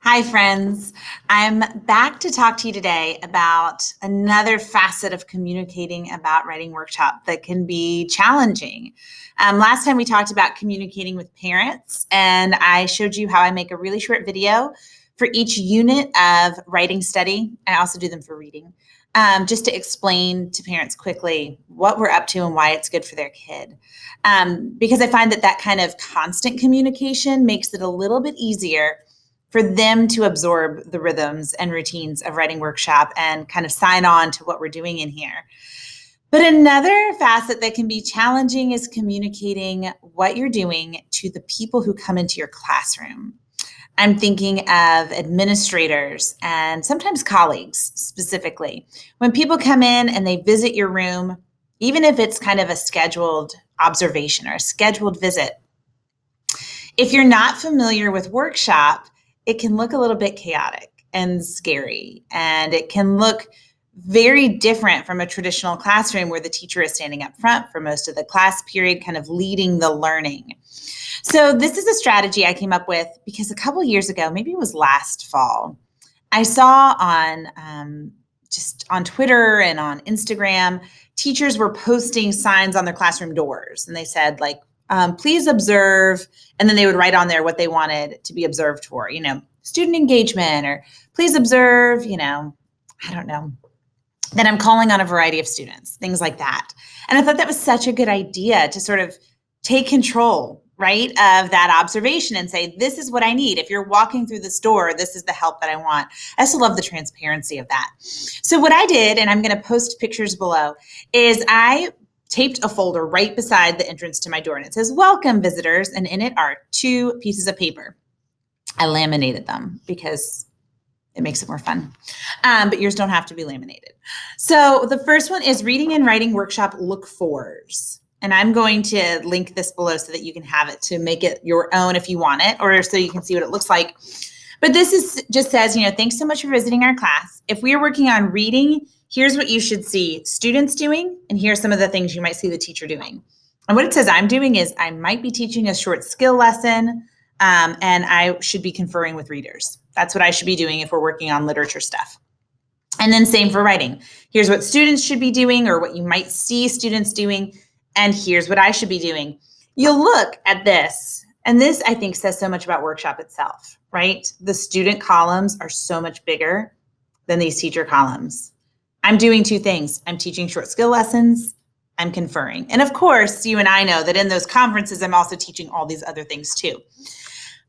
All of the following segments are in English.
Hi, friends. I'm back to talk to you today about another facet of communicating about writing workshop that can be challenging. Last time we talked about communicating with parents, and I showed you how I make a really short video for each unit of writing study. I also do them for reading, just to explain to parents quickly what we're up to and why it's good for their kid. Because I find that kind of constant communication makes it a little bit easier for them to absorb the rhythms and routines of writing workshop and kind of sign on to what we're doing in here. But another facet that can be challenging is communicating what you're doing to the people who come into your classroom. I'm thinking of administrators and sometimes colleagues specifically. When people come in and they visit your room, even if it's kind of a scheduled observation or a scheduled visit, if you're not familiar with workshop, it can look a little bit chaotic and scary, and it can look very different from a traditional classroom where the teacher is standing up front for most of the class period, kind of leading the learning. So this is a strategy I came up with because a couple years ago, maybe it was last fall, I saw on just on Twitter and on Instagram, teachers were posting signs on their classroom doors, and they said like, please observe, and then they would write on there what they wanted to be observed for, student engagement, or please observe, I don't know, that I'm calling on a variety of students, things like that. And I thought that was such a good idea to sort of take control, right, of that observation and say, this is what I need. If you're walking through the store, this is the help that I want. I also love the transparency of that. So what I did, and I'm going to post pictures below, is I taped a folder right beside the entrance to my door, and it says, welcome visitors, and in it are 2 pieces of paper. I laminated them because it makes it more fun. But yours don't have to be laminated. So the first one is reading and writing workshop look fors. And I'm going to link this below so that you can have it to make it your own if you want it, or so you can see what it looks like. But this is just says, thanks so much for visiting our class. If we are working on reading, here's what you should see students doing, and here's some of the things you might see the teacher doing. And what it says I'm doing is I might be teaching a short skill lesson, and I should be conferring with readers. That's what I should be doing if we're working on literature stuff. And then same for writing. Here's what students should be doing or what you might see students doing, and here's what I should be doing. You'll look at this, and this I think says so much about workshop itself, right? The student columns are so much bigger than these teacher columns. I'm doing 2 things. I'm teaching short skill lessons, I'm conferring. And of course, you and I know that in those conferences, I'm also teaching all these other things too.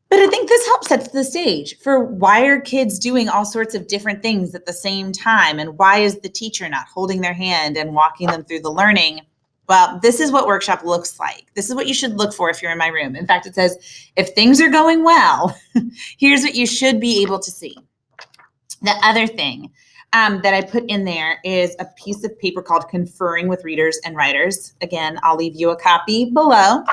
But I think this helps set the stage for why are kids doing all sorts of different things at the same time, and why is the teacher not holding their hand and walking them through the learning? Well, this is what workshop looks like. This is what you should look for if you're in my room. In fact, it says, if things are going well, here's what you should be able to see. The other thing that I put in there is a piece of paper called Conferring with Readers and Writers. Again, I'll leave you a copy below.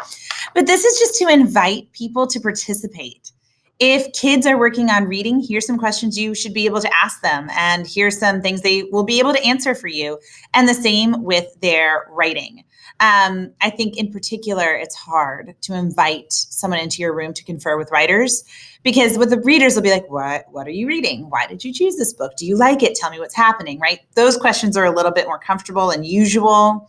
But this is just to invite people to participate. If kids are working on reading, here's some questions you should be able to ask them, and here's some things they will be able to answer for you. And the same with their writing. I think in particular, it's hard to invite someone into your room to confer with writers, because with the readers, they'll be like, what are you reading? Why did you choose this book? Do you like it? Tell me what's happening, right? Those questions are a little bit more comfortable and usual.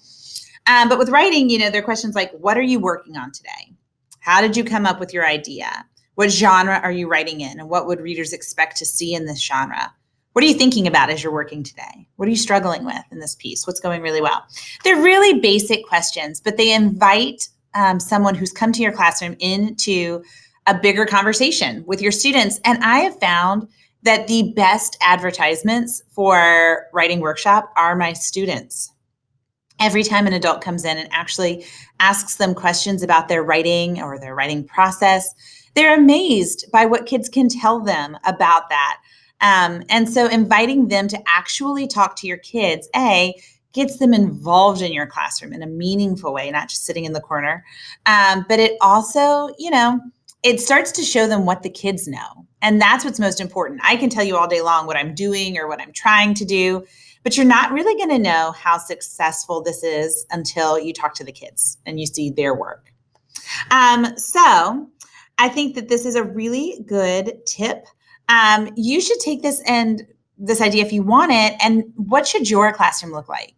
But with writing, there are questions like, what are you working on today? How did you come up with your idea? What genre are you writing in? And what would readers expect to see in this genre? What are you thinking about as you're working today? What are you struggling with in this piece? What's going really well? They're really basic questions, but they invite someone who's come to your classroom into a bigger conversation with your students. And I have found that the best advertisements for writing workshop are my students. Every time an adult comes in and actually asks them questions about their writing or their writing process, they're amazed by what kids can tell them about that. And so inviting them to actually talk to your kids, gets them involved in your classroom in a meaningful way, not just sitting in the corner. But it also, it starts to show them what the kids know. And that's what's most important. I can tell you all day long what I'm doing or what I'm trying to do, but you're not really going to know how successful this is until you talk to the kids and you see their work. So I think that this is a really good tip You should take this idea if you want it, and what should your classroom look like?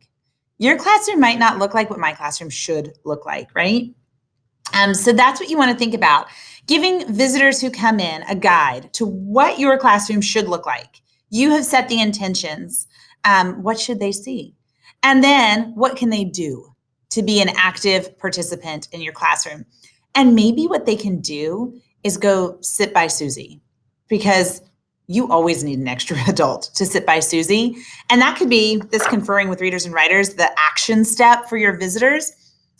Your classroom might not look like what my classroom should look like, right? So that's what you want to think about. Giving visitors who come in a guide to what your classroom should look like. You have set the intentions. What should they see? And then what can they do to be an active participant in your classroom? And maybe what they can do is go sit by Susie, because you always need an extra adult to sit by Susie. And that could be this conferring with readers and writers, the action step for your visitors.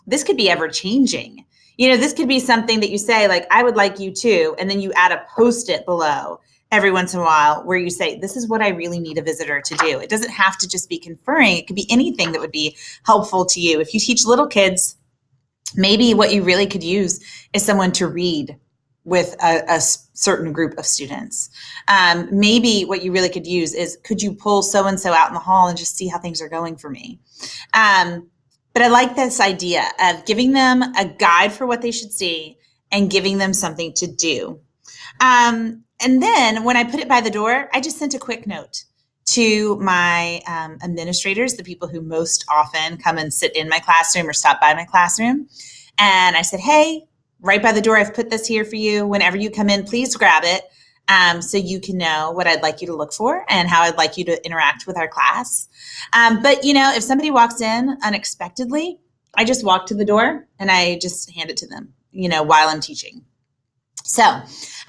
This could be ever changing. This could be something that you say, like, I would like you to, and then you add a Post-it below every once in a while where you say, this is what I really need a visitor to do. It doesn't have to just be conferring. It could be anything that would be helpful to you. If you teach little kids, maybe what you really could use is someone to read with a certain group of students. Maybe what you really could use is, could you pull so-and-so out in the hall and just see how things are going for me? But I like this idea of giving them a guide for what they should see and giving them something to do. And then when I put it by the door, I just sent a quick note to my administrators, the people who most often come and sit in my classroom or stop by my classroom. And I said, hey, right by the door, I've put this here for you. Whenever you come in, please grab it so you can know what I'd like you to look for and how I'd like you to interact with our class. But, if somebody walks in unexpectedly, I just walk to the door and I just hand it to them, while I'm teaching. So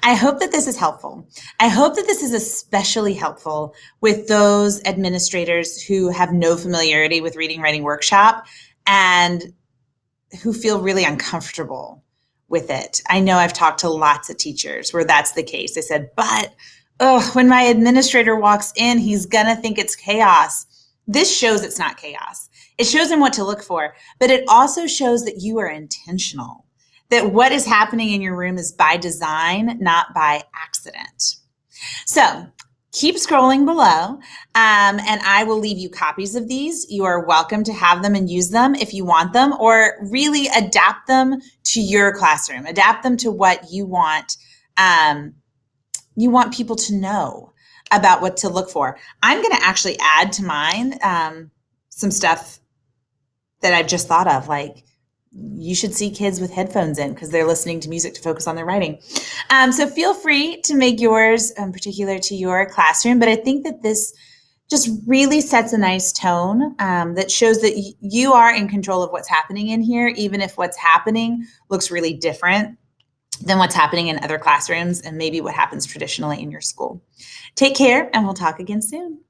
I hope that this is helpful. I hope that this is especially helpful with those administrators who have no familiarity with Reading Writing Workshop and who feel really uncomfortable with it. I know I've talked to lots of teachers where that's the case. They said, but when my administrator walks in, he's gonna think it's chaos. This shows it's not chaos. It shows him what to look for, but it also shows that you are intentional, that what is happening in your room is by design, not by accident. So keep scrolling below, and I will leave you copies of these. You are welcome to have them and use them if you want them, or really adapt them to your classroom. Adapt them to what you want. You want people to know about what to look for. I'm going to actually add to mine some stuff that I've just thought of, like, you should see kids with headphones in because they're listening to music to focus on their writing. So feel free to make yours particular to your classroom, but I think that this just really sets a nice tone that shows that you are in control of what's happening in here, even if what's happening looks really different than what's happening in other classrooms and maybe what happens traditionally in your school. Take care, and we'll talk again soon.